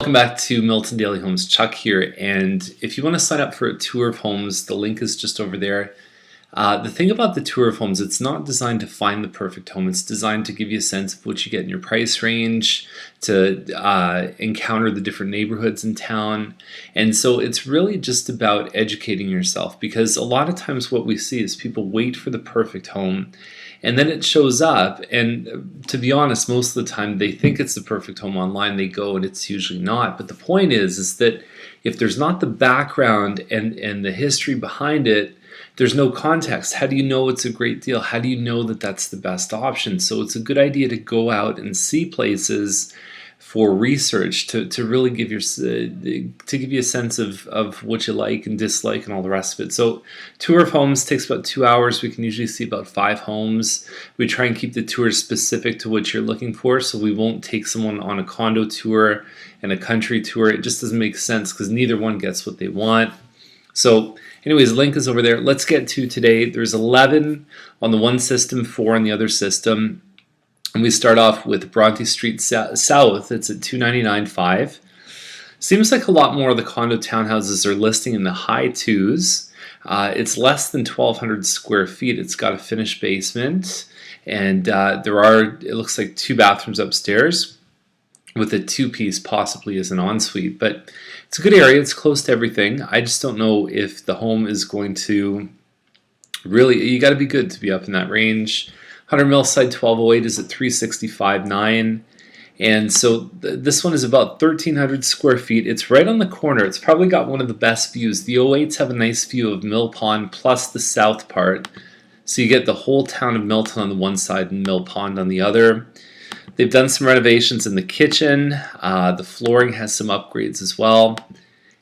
Welcome back to Milton Daily Homes. Chuck here, and if you want to sign up for a tour of homes, the link is just over there. The thing about the tour of homes, it's not designed to find the perfect home. It's designed to give you a sense of what you get in your price range, to encounter the different neighborhoods in town. And so it's really just about educating yourself, because a lot of times what we see is people wait for the perfect home, and then it shows up, and to be honest, most of the time they think it's the perfect home online. They go and it's usually not. But the point is that if there's not the background and the history behind it, there's no context. How do you know it's a great deal? How do you know that that's the best option? So it's a good idea to go out and see places for research to really give you a sense of what you like and dislike and all the rest of it. So tour of homes takes about 2 hours. We can usually see about 5 homes. We try and keep the tours specific to what you're looking for, so we won't take someone on a condo tour and a country tour. It just doesn't make sense because neither one gets what they want. So anyways, the link is over there. Let's get to today. There's 11 on the one system, 4 on the other system. And we start off with Bronte Street South. It's at $299,500. Seems like a lot more of the condo townhouses are listing in the high twos. It's less than 1,200 square feet. It's got a finished basement, and there are, it looks like, 2 bathrooms upstairs with a 2-piece possibly as an ensuite. But it's a good area. It's close to everything. I just don't know if the home is going to really, you got to be good to be up in that range. 100 Millside 1208 is at $365,900, and so this one is about 1,300 square feet. It's right on the corner. It's probably got one of the best views. The 08s have a nice view of Mill Pond plus the south part, so you get the whole town of Melton on the one side and Mill Pond on the other. They've done some renovations in the kitchen. The flooring has some upgrades as well,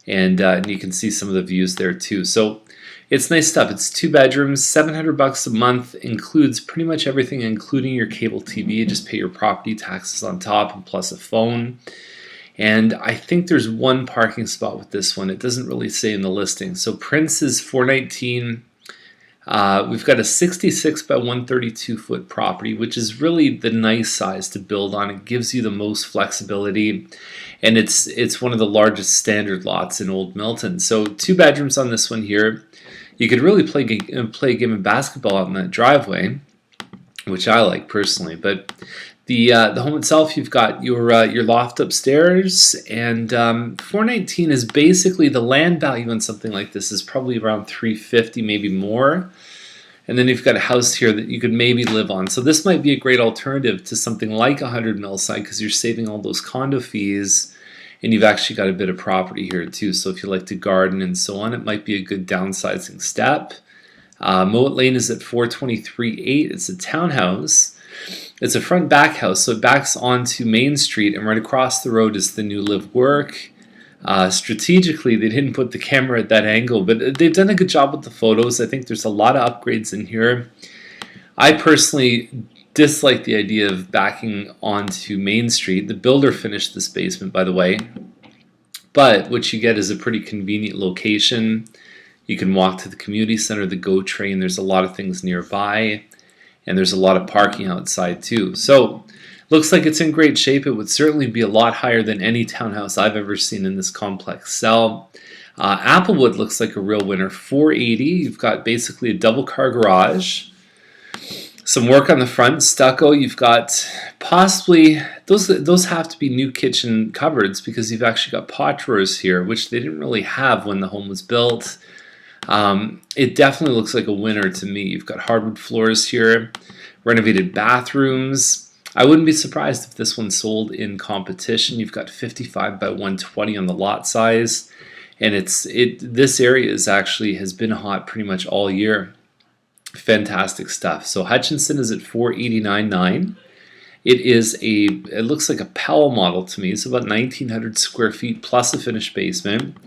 and you can see some of the views there too. So it's nice stuff. It's 2 bedrooms, $700 a month, includes pretty much everything, including your cable TV. You just pay your property taxes on top and plus a phone. And I think there's 1 parking spot with this one. It doesn't really say in the listing. So Prince is $419,000. We've got a 66 by 132 foot property, which is really the nice size to build on. It gives you the most flexibility, and it's one of the largest standard lots in Old Milton. So 2 bedrooms on this one here. You could really play a game of basketball out in that driveway, which I like personally. But the home itself, you've got your loft upstairs, and $419,000 is basically the land value on something like this is probably around $350,000, maybe more. And then you've got a house here that you could maybe live on. So this might be a great alternative to something like 100 Millside, because you're saving all those condo fees, and you've actually got a bit of property here too. So if you like to garden and so on, it might be a good downsizing step. Mowat Lane is at $423,800. It's a townhouse. It's a front back house, so it backs onto Main Street, and right across the road is the new Live Work. Strategically, they didn't put the camera at that angle, but they've done a good job with the photos. I think there's a lot of upgrades in here. I personally dislike the idea of backing onto Main Street. The builder finished this basement, by the way, but what you get is a pretty convenient location. You can walk to the community center, the GO train. There's a lot of things nearby, and there's a lot of parking outside too. So looks like it's in great shape. It would certainly be a lot higher than any townhouse I've ever seen in this complex sell. Applewood looks like a real winner. $480,000. You've got basically a double car garage. Some work on the front, stucco. You've got possibly, those have to be new kitchen cupboards, because you've actually got pot drawers here, which they didn't really have when the home was built. It definitely looks like a winner to me. You've got hardwood floors here, renovated bathrooms. I wouldn't be surprised if this one sold in competition. You've got 55 by 120 on the lot size, and this area has been hot pretty much all year. Fantastic stuff. So Hutchinson is at $489,900. It looks like a Powell model to me. It's about 1,900 square feet plus a finished basement.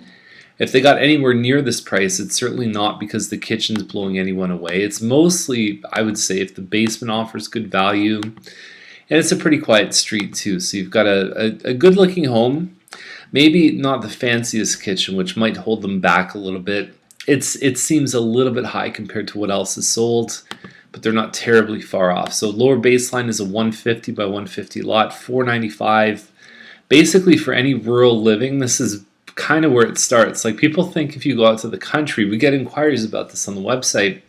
If they got anywhere near this price, it's certainly not because the kitchen's blowing anyone away. It's mostly, I would say, if the basement offers good value, and it's a pretty quiet street too. So you've got a good looking home, maybe not the fanciest kitchen, which might hold them back a little bit. It seems a little bit high compared to what else is sold, but they're not terribly far off. So lower baseline is a 150 by 150 lot, $495,000. basically for any rural living, this is kind of where it starts. Like, people think if you go out to the country, we get inquiries about this on the website,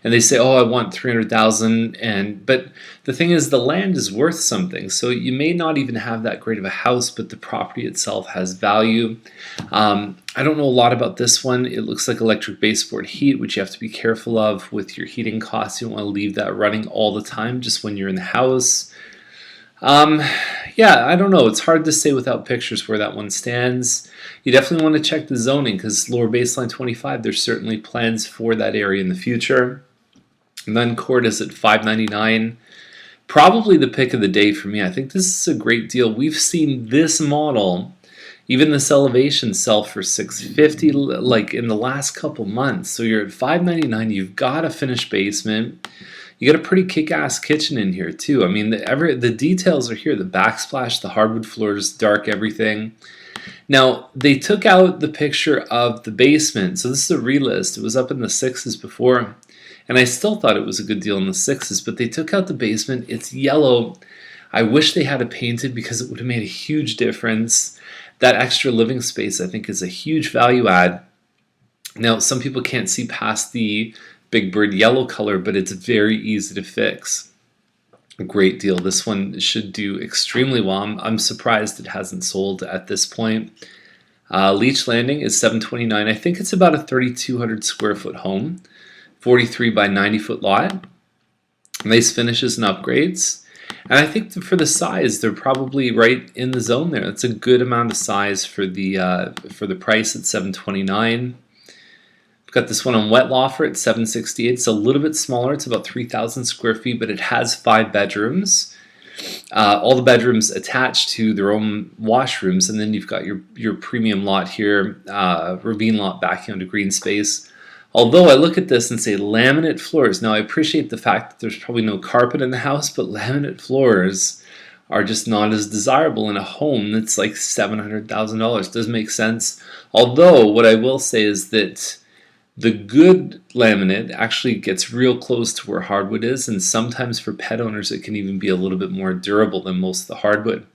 and they say, oh, I want 300,000, but the thing is, the land is worth something, so you may not even have that great of a house, but the property itself has value. I don't know a lot about this one. It looks like electric baseboard heat, which you have to be careful of with your heating costs. You don't want to leave that running all the time, just when you're in the house. Yeah, I don't know. It's hard to say without pictures where that one stands. You definitely want to check the zoning, because lower baseline 25, there's certainly plans for that area in the future. Nunn Court is at $599. Probably the pick of the day for me. I think this is a great deal. We've seen this model, even this elevation, sell for $650 like in the last couple months. So you're at $599. You've got a finished basement. You got a pretty kick-ass kitchen in here too. I mean, the details are here. The backsplash, the hardwood floors, dark everything. Now, they took out the picture of the basement. So this is a relist. It was up in the 6s before. And I still thought it was a good deal in the 6s, but they took out the basement. It's yellow. I wish they had it painted, because it would have made a huge difference. That extra living space, I think, is a huge value add. Now, some people can't see past the Big Bird yellow color, but it's very easy to fix. A great deal. This one should do extremely well. I'm surprised it hasn't sold at this point. Leech Landing is $729. I think it's about a 3,200 square foot home. 43 by 90 foot lot. Nice finishes and upgrades. And I think for the size, they're probably right in the zone there. That's a good amount of size for the price at $729. We've got this one on Wetlaufer at $768. It's a little bit smaller. It's about 3,000 square feet, but it has 5 bedrooms. All the bedrooms attached to their own washrooms, and then you've got your premium lot here, ravine lot backing onto green space. Although I look at this and say laminate floors. Now, I appreciate the fact that there's probably no carpet in the house, but laminate floors are just not as desirable in a home that's like $700,000. Does make sense. Although what I will say is that the good laminate actually gets real close to where hardwood is, and sometimes for pet owners it can even be a little bit more durable than most of the hardwood.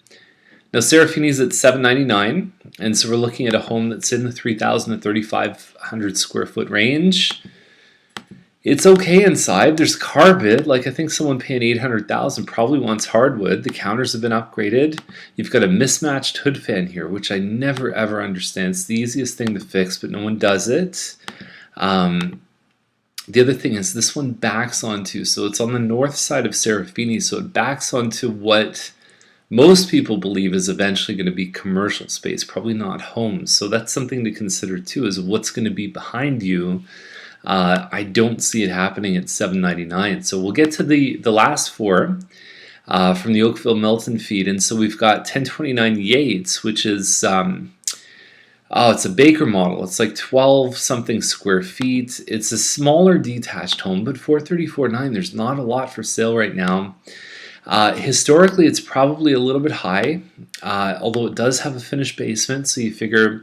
Now, Serafini's at $799, and so we're looking at a home that's in the 3,000 to 3,500 square foot range. It's okay inside. There's carpet. Like, I think someone paying $800,000 probably wants hardwood. The counters have been upgraded. You've got a mismatched hood fan here, which I never ever understand. It's the easiest thing to fix, but no one does it. The other thing is this one backs onto, so it's on the north side of Serafini, so it backs onto what most people believe is eventually going to be commercial space, probably not homes. So that's something to consider too, is what's going to be behind you. I don't see it happening at $799. So we'll get to the last 4 from the Oakville Milton feed. And so we've got 1029 Yates, which is it's a Baker model. It's like 12 something square feet. It's a smaller detached home, but $434,900. There's not a lot for sale right now. Historically, it's probably a little bit high, although it does have a finished basement, so you figure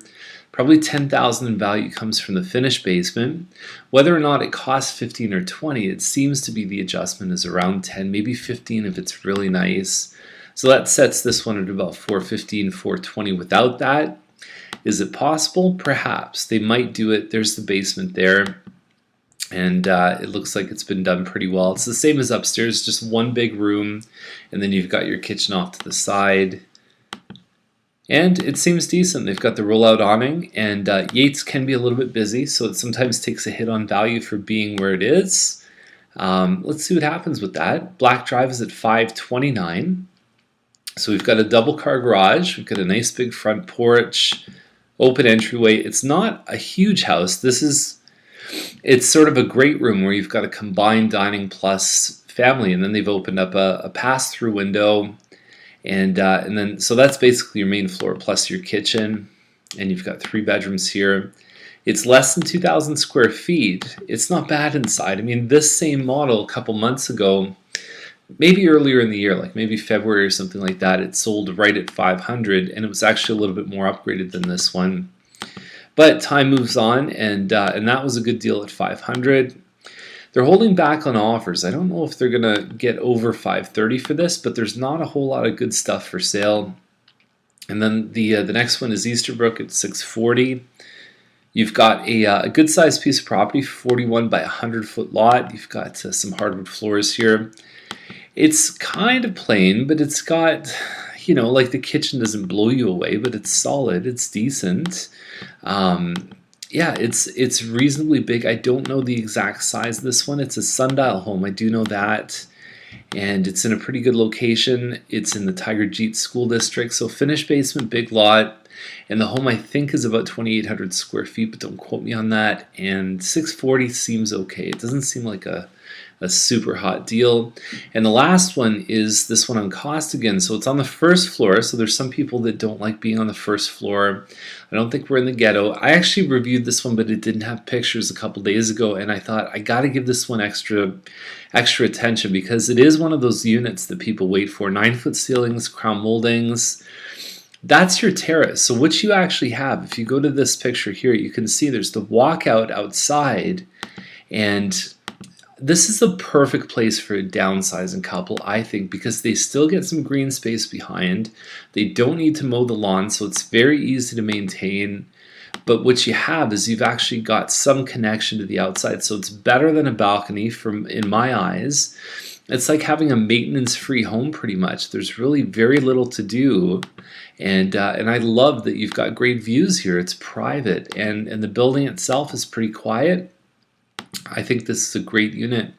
probably $10,000 in value comes from the finished basement. Whether or not it costs $15 or $20, it seems to be the adjustment is around $10, maybe $15 if it's really nice. So that sets this one at about $415, $420 without that. Is it possible? Perhaps. They might do it. There's the basement there. And it looks like it's been done pretty well. It's the same as upstairs, just one big room, and then you've got your kitchen off to the side. And it seems decent. They've got the rollout awning, and Yates can be a little bit busy, so it sometimes takes a hit on value for being where it is. Let's see what happens with that. Black Drive is at $529. So we've got a double car garage. We've got a nice big front porch, open entryway. It's not a huge house. It's sort of a great room where you've got a combined dining plus family, and then they've opened up a pass-through window, and then so that's basically your main floor plus your kitchen, and you've got 3 bedrooms here. It's less than 2,000 square feet. It's not bad inside. I mean, this same model a couple months ago, maybe earlier in the year, like maybe February or something like that, it sold right at $500, and it was actually a little bit more upgraded than this one. But time moves on, and that was a good deal at $500. They're holding back on offers. I don't know if they're going to get over $530 for this, but there's not a whole lot of good stuff for sale. And then the next one is Easterbrook at 640. You've got a good sized piece of property, 41 by 100-foot lot. You've got some hardwood floors here. It's kind of plain, but it's got, like the kitchen doesn't blow you away, but it's solid, it's decent. Yeah, it's reasonably big. I don't know the exact size of this one. It's a sundial home, I do know that. And it's in a pretty good location. It's in the Tiger Jeet School District, so finished basement, big lot. And the home, I think, is about 2,800 square feet, but don't quote me on that. And 640 seems okay. It doesn't seem like a super hot deal. And the last one is this one on Costigan. So it's on the first floor. So there's some people that don't like being on the first floor. I don't think we're in the ghetto. I actually reviewed this one, but it didn't have pictures a couple days ago. And I thought I got to give this one extra attention because it is one of those units that people wait for. 9-foot ceilings, crown moldings. That's your terrace. So what you actually have, if you go to this picture here, you can see there's the walkout outside, and this is the perfect place for a downsizing couple, I think, because they still get some green space behind. They don't need to mow the lawn, so it's very easy to maintain. But what you have is you've actually got some connection to the outside, so it's better than a balcony in my eyes. It's like having a maintenance-free home pretty much. There's really very little to do. And I love that you've got great views here. It's private, and the building itself is pretty quiet. I think this is a great unit.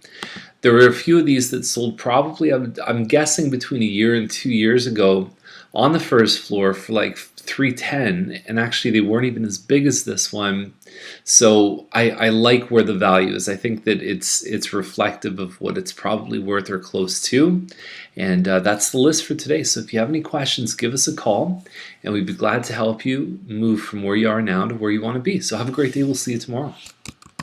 There were a few of these that sold probably, I'm guessing, between a year and 2 years ago on the first floor for like $310, and actually they weren't even as big as this one. So I like where the value is. I think that it's reflective of what it's probably worth or close to. And that's the list for today. So if you have any questions, give us a call, and we'd be glad to help you move from where you are now to where you want to be. So have a great day. We'll see you tomorrow.